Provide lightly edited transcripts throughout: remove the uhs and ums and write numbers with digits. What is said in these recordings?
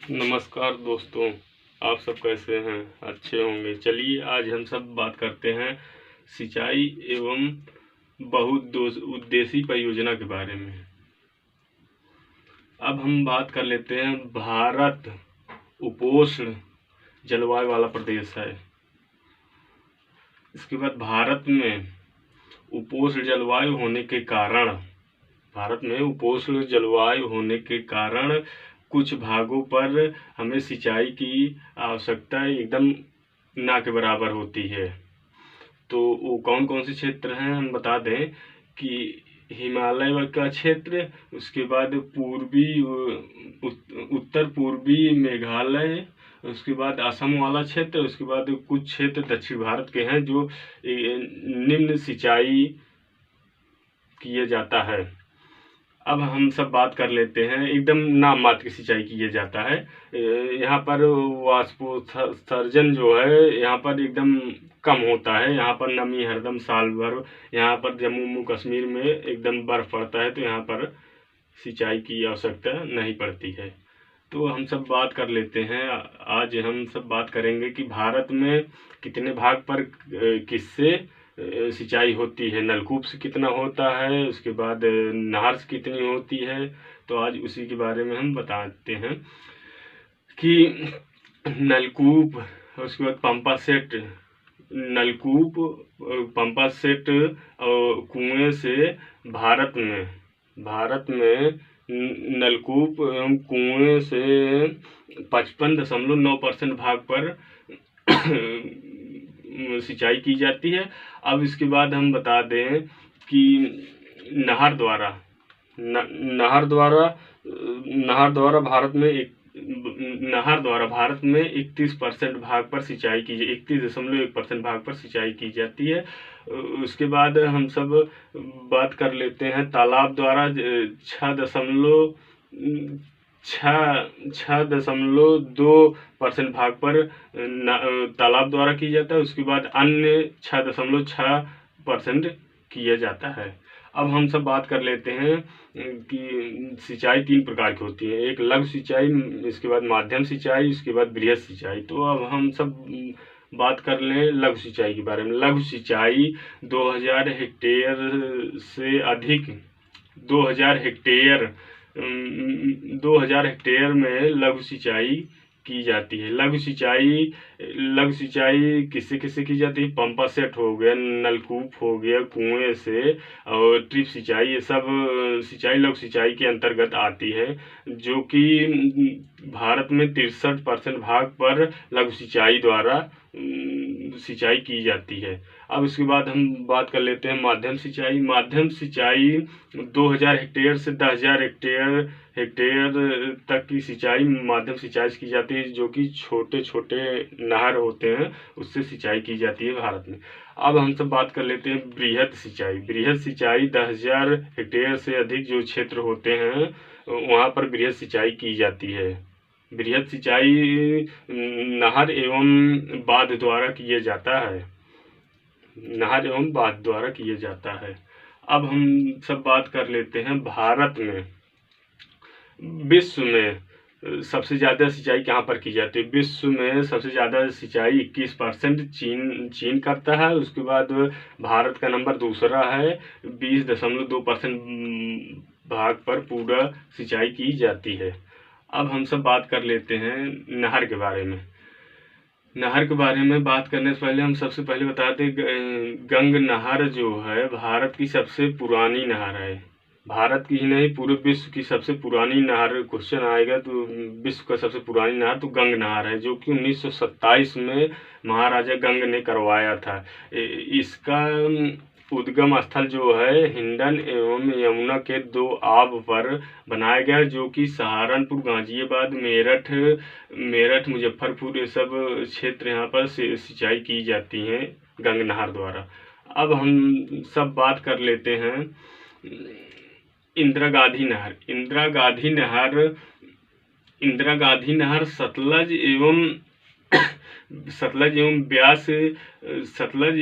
नमस्कार दोस्तों, आप सब कैसे हैं? अच्छे होंगे। चलिए आज हम सब बात करते हैं सिंचाई एवं बहुउद्देशीय परियोजना के बारे में। अब हम बात कर लेते हैं। भारत उपोष्ण जलवायु वाला प्रदेश है। इसके बाद भारत में उपोष्ण जलवायु होने के कारण कुछ भागों पर हमें सिंचाई की आवश्यकता एकदम ना के बराबर होती है। तो वो कौन कौन से क्षेत्र हैं हम बता दें कि हिमालय का क्षेत्र, उसके बाद उत्तर पूर्वी मेघालय, उसके बाद असम वाला क्षेत्र, उसके बाद कुछ क्षेत्र दक्षिण भारत के हैं जो निम्न सिंचाई किए जाता है। अब हम सब बात कर लेते हैं। एकदम नाम मात्र की सिंचाई किया जाता है। यहाँ पर वाष्पोत्सर्जन जो है यहाँ पर एकदम कम होता है। यहाँ पर नमी हरदम साल भर, यहाँ पर जम्मू कश्मीर में एकदम बर्फ पड़ता है तो यहाँ पर सिंचाई की आवश्यकता नहीं पड़ती है। तो हम सब बात कर लेते हैं। आज हम सब बात करेंगे कि भारत में कितने भाग पर किससे सिंचाई होती है। नलकूप से कितना होता है, उसके बाद नहर से कितनी होती है। तो आज उसी के बारे में हम बताते हैं कि नलकूप, उसके बाद पंपा सेट, नलकूप, पंपा सेट और कुएं से भारत में नलकूप एवं कुएं से 55.9% भाग पर सिंचाई की जाती है। अब इसके बाद हम बता दें कि नहर द्वारा भारत में 31% भाग पर सिंचाई की 31.1% भाग पर सिंचाई की जाती है। उसके बाद हम सब बात कर लेते हैं तालाब द्वारा 6.2% भाग पर तालाब द्वारा की जाता है। उसके बाद अन्य 6.6% किया जाता है। अब हम सब बात कर लेते हैं कि सिंचाई 3 प्रकार की होती है। एक लघु सिंचाई, इसके बाद माध्यम सिंचाई, इसके बाद बृहद सिंचाई। तो अब हम सब बात कर लें लघु सिंचाई के बारे में। लघु सिंचाई 2000 हेक्टेयर में लघु सिंचाई की जाती है। लघु सिंचाई किससे किससे की जाती है? पंपा सेट हो गया, नलकूप हो गया, कुएं से, और ट्रिप सिंचाई, ये सब सिंचाई लघु सिंचाई के अंतर्गत आती है, जो कि भारत में 63% भाग पर लघु सिंचाई द्वारा सिंचाई की जाती है। अब इसके बाद हम बात कर लेते हैं माध्यम सिंचाई। माध्यम सिंचाई 2000 हेक्टेयर से 10,000 हेक्टेयर तक की सिंचाई माध्यम सिंचाई की जाती है, जो कि छोटे छोटे नहर होते हैं उससे सिंचाई की जाती है भारत में। अब हम सब बात कर लेते हैं बृहद सिंचाई। बृहद सिंचाई 10,000 हेक्टेयर से अधिक जो क्षेत्र होते हैं वहाँ पर बृहद सिंचाई की जाती है। बृहद सिंचाई नहर एवं बांध द्वारा किया जाता है। अब हम सब बात कर लेते हैं भारत में विश्व में सबसे ज़्यादा सिंचाई कहाँ पर की जाती है। विश्व में सबसे ज़्यादा सिंचाई 21% चीन करता है। उसके बाद भारत का नंबर दूसरा है, 20.2% भाग पर पूरा सिंचाई की जाती है। अब हम सब बात कर लेते हैं नहर के बारे में। नहर के बारे में बात करने से पहले हम सबसे पहले बता दें गंग नहर जो है भारत की सबसे पुरानी नहर है। भारत की ही नहीं पूरे विश्व की सबसे पुरानी नहर क्वेश्चन आएगा तो विश्व का सबसे पुरानी नहर तो गंग नहर है, जो कि 1927 में महाराजा गंग ने करवाया था। इसका उद्गम स्थल जो है हिंडन एवं यमुना के 2 आब पर बनाया गया, जो कि सहारनपुर, गाजियाबाद, मेरठ, मुजफ्फरपुर, ये सब क्षेत्र यहाँ पर सिंचाई की जाती हैं गंग नहर द्वारा। अब हम सब बात कर लेते हैं इंदिरा गांधी नहर सतलज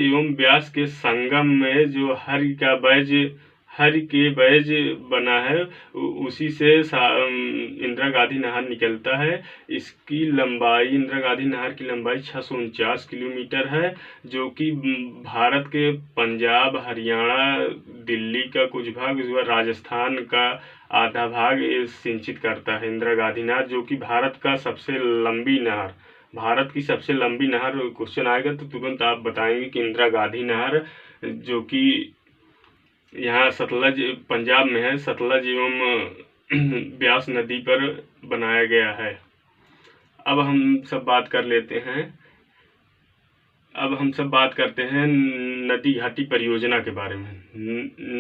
एवं ब्यास के संगम में जो हर के बैज बना है, उसी से इंदिरा गांधी नहर निकलता है। इसकी लंबाई, इंदिरा गांधी नहर की लंबाई 649 किलोमीटर है, जो कि भारत के पंजाब, हरियाणा, दिल्ली का कुछ भाग, उसके बाद राजस्थान का आधा भाग सिंचित करता है इंदिरा गांधी नहर, जो कि भारत का सबसे लंबी नहर, भारत की सबसे लंबी नहर। क्वेश्चन आएगा तो तुरंत आप बताएंगे कि इंदिरा गांधी नहर, जो कि यहाँ सतलज पंजाब में है, सतलज एवं ब्यास नदी पर बनाया गया है। अब हम सब बात करते हैं नदी घाटी परियोजना के बारे में।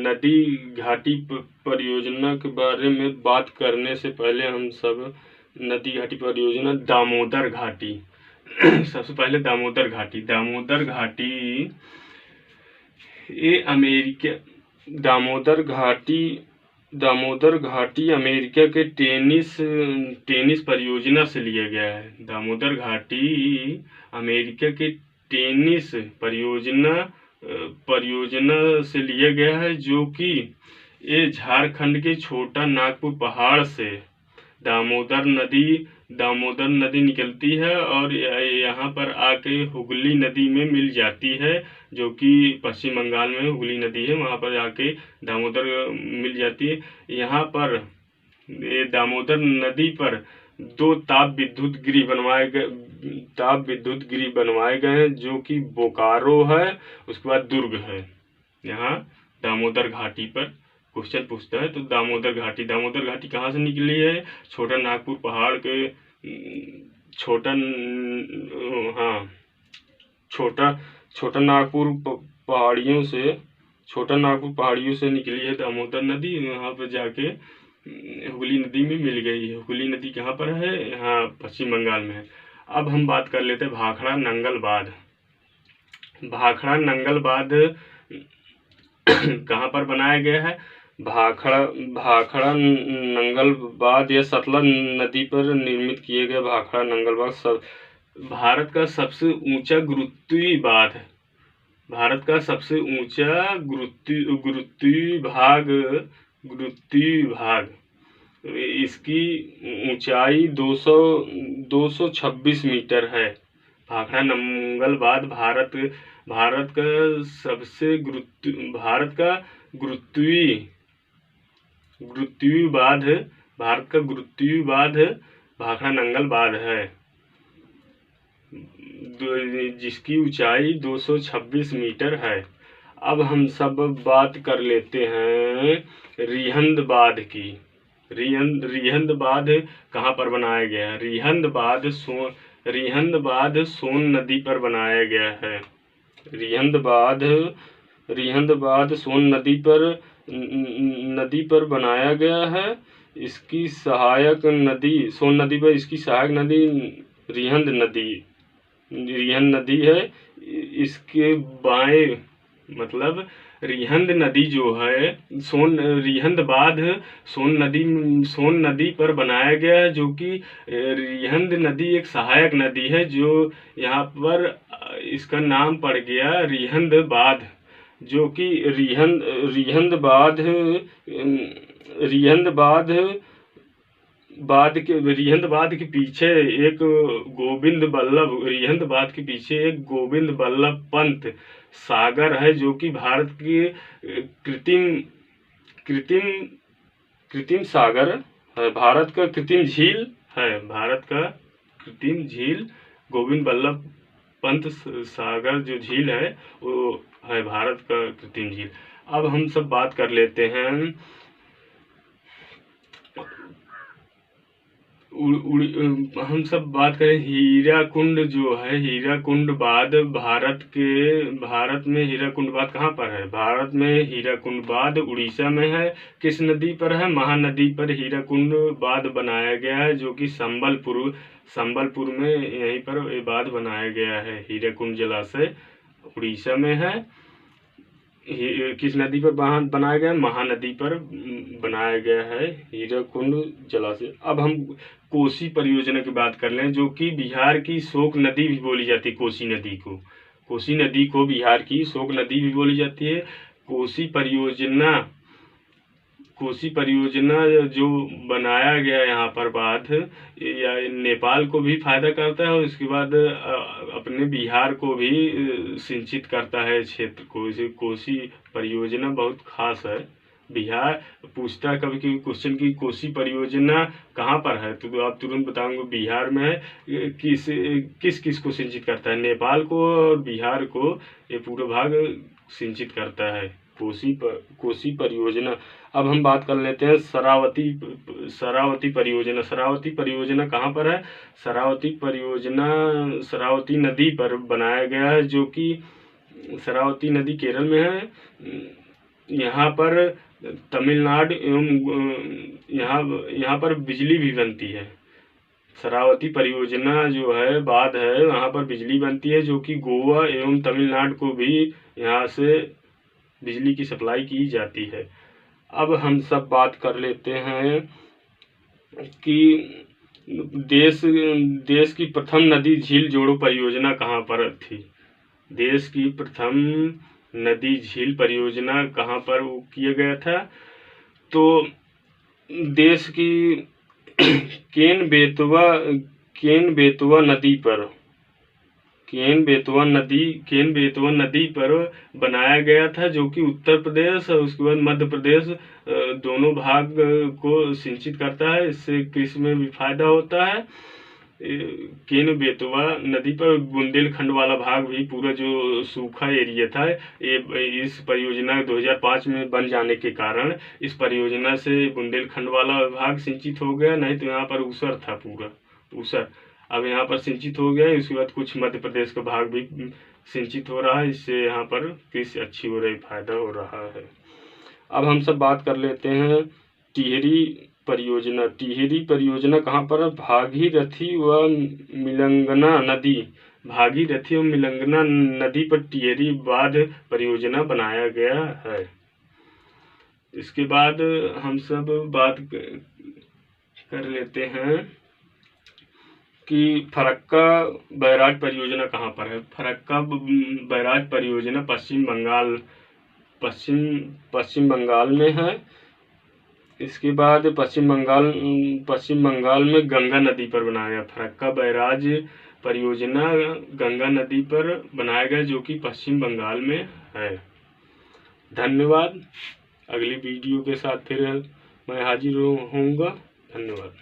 नदी घाटी परियोजना के बारे में बात करने से पहले हम सब नदी घाटी परियोजना, दामोदर घाटी सबसे पहले दामोदर घाटी ये दामोदर घाटी अमेरिका के टेनिस परियोजना से लिया गया है। दामोदर घाटी अमेरिका के टेनिस परियोजना से लिया गया है, जो कि ये झारखंड के छोटा नागपुर पहाड़ से दामोदर नदी निकलती है और यहाँ पर आके हुगली नदी में मिल जाती है, जो कि पश्चिम बंगाल में हुगली नदी है, वहाँ पर आके दामोदर मिल जाती है। यहाँ पर दामोदर नदी पर 2 ताप विद्युत गृह बनवाए गए हैं, जो कि बोकारो है, उसके बाद दुर्ग है। यहाँ दामोदर घाटी पर क्वेश्चन पूछता है तो दामोदर घाटी कहाँ से निकली है? छोटा नागपुर पहाड़ के छोटा नागपुर पहाड़ियों से निकली है दामोदर नदी, यहाँ पर जाके हुगली नदी में मिल गई है। हुगली नदी कहाँ पर है? यहाँ पश्चिम बंगाल में है। अब हम बात कर लेते हैं भाखड़ा नंगल बांध कहाँ पर बनाया गया है? भाखड़ा नंगल बांध या सतलज नदी पर निर्मित किए गए भाखड़ा नंगल बांध भारत का सबसे ऊंचा गुरुत्वीय बांध है। भारत का सबसे ऊंचा गुरुत्वीय भाग इसकी ऊंचाई 226 मीटर है। भाखड़ा नंगल बांध भारत का गुरुत्वीय बांध भाखड़ा नंगल बांध है, जिसकी ऊंचाई 226 मीटर है। अब हम सब बात कर लेते हैं रिहंद बांध की। रिहंद बांध कहाँ पर बनाया गया है? रिहंद बांध सोन नदी पर बनाया गया है। रिहंद बांध सोन नदी पर बनाया गया है। इसकी सहायक नदी रिहंद नदी है। इसके बाएं मतलब रिहंद नदी जो है रिहंद बांध सोन नदी पर बनाया गया है, जो कि रिहंद नदी एक सहायक नदी है, जो यहाँ पर इसका नाम पड़ गया रिहंद बांध, जो कि रिहंद बांध के पीछे एक गोविंद बल्लभ पंत सागर है, जो कि भारत की कृत्रिम सागर है। भारत का कृत्रिम झील गोविंद बल्लभ पंत सागर जो झील है वो है भारत का कृत्रिम झील। अब हम सब बात कर लेते हैं हीराकुंड जो है। हीराकुंड बांध भारत में हीराकुंड बांध कहाँ पर है? भारत में हीराकुंड बांध उड़ीसा में है। किस नदी पर है? महानदी पर हीराकुंड बांध बनाया गया है, जो कि संबलपुर में यहीं पर ये बांध बनाया गया है। हीराकुंड जलाशय उड़ीसा में है। किस नदी पर बनाया गया? महानदी पर बनाया गया है हीराकुंड जलाशय। अब हम कोसी परियोजना की बात कर लें, जो कि बिहार की शोक नदी भी बोली जाती है। कोसी नदी को बिहार की शोक नदी भी बोली जाती है। कोसी परियोजना कोसी परियोजना जो बनाया गया यहाँ पर बांध, या नेपाल को भी फायदा करता है और उसके बाद अपने बिहार को भी सिंचित करता है क्षेत्र को। इसे कोसी परियोजना बहुत खास है। बिहार पूछता है कभी कभी क्वेश्चन की कोसी परियोजना कहाँ पर है, तो आप तुरंत बताओगे बिहार में है। किस किस को सिंचित करता है? नेपाल को और बिहार को ये पूरा भाग सिंचित करता है कोसी परियोजना। अब हम बात कर लेते हैं शरावती परियोजना। शरावती परियोजना कहाँ पर है? शरावती परियोजना शरावती नदी पर बनाया गया है, जो कि शरावती नदी केरल में है। यहाँ पर तमिलनाडु एवं यहाँ पर बिजली भी बनती है। शरावती परियोजना जो है बांध है, वहाँ पर बिजली बनती है, जो कि गोवा एवं तमिलनाडु को भी यहाँ से बिजली की सप्लाई की जाती है। अब हम सब बात कर लेते हैं कि देश की प्रथम नदी झील जोड़ो परियोजना कहाँ पर थी। देश की प्रथम नदी झील परियोजना कहाँ पर वो किया गया था? तो देश की केन बेतवा नदी पर बनाया गया था, जो कि उत्तर प्रदेश और उसके बाद मध्य प्रदेश दोनों भाग को सिंचित करता है। इससे कृषि में भी फायदा होता है। केन बेतवा नदी पर बुंदेलखंड वाला भाग भी, पूरा जो सूखा एरिया था, ये इस परियोजना 2005 में बन जाने के कारण इस परियोजना से बुंदेलखंड वाला भाग सिंचित हो गया। नहीं तो यहाँ पर ऊसर था, पूरा ऊसर, अब यहाँ पर सिंचित हो गया। उसके बाद कुछ मध्य प्रदेश का भाग भी सिंचित हो रहा है। इससे यहाँ पर कृषि अच्छी हो रही, फायदा हो रहा है। अब हम सब बात कर लेते हैं टिहरी परियोजना। टिहरी परियोजना कहाँ पर है? भागीरथी व मिलंगना नदी पर टिहरी बांध परियोजना बनाया गया है। इसके बाद हम सब बात कर लेते हैं कि फरक्का बैराज परियोजना कहाँ पर है। फरक्का बैराज परियोजना पश्चिम बंगाल में है। इसके बाद पश्चिम बंगाल में गंगा नदी पर बनाया गया। फरक्का बैराज परियोजना गंगा नदी पर बनाया गया, जो कि पश्चिम बंगाल में है। धन्यवाद। अगली वीडियो के साथ फिर मैं हाजिर होऊंगा। धन्यवाद।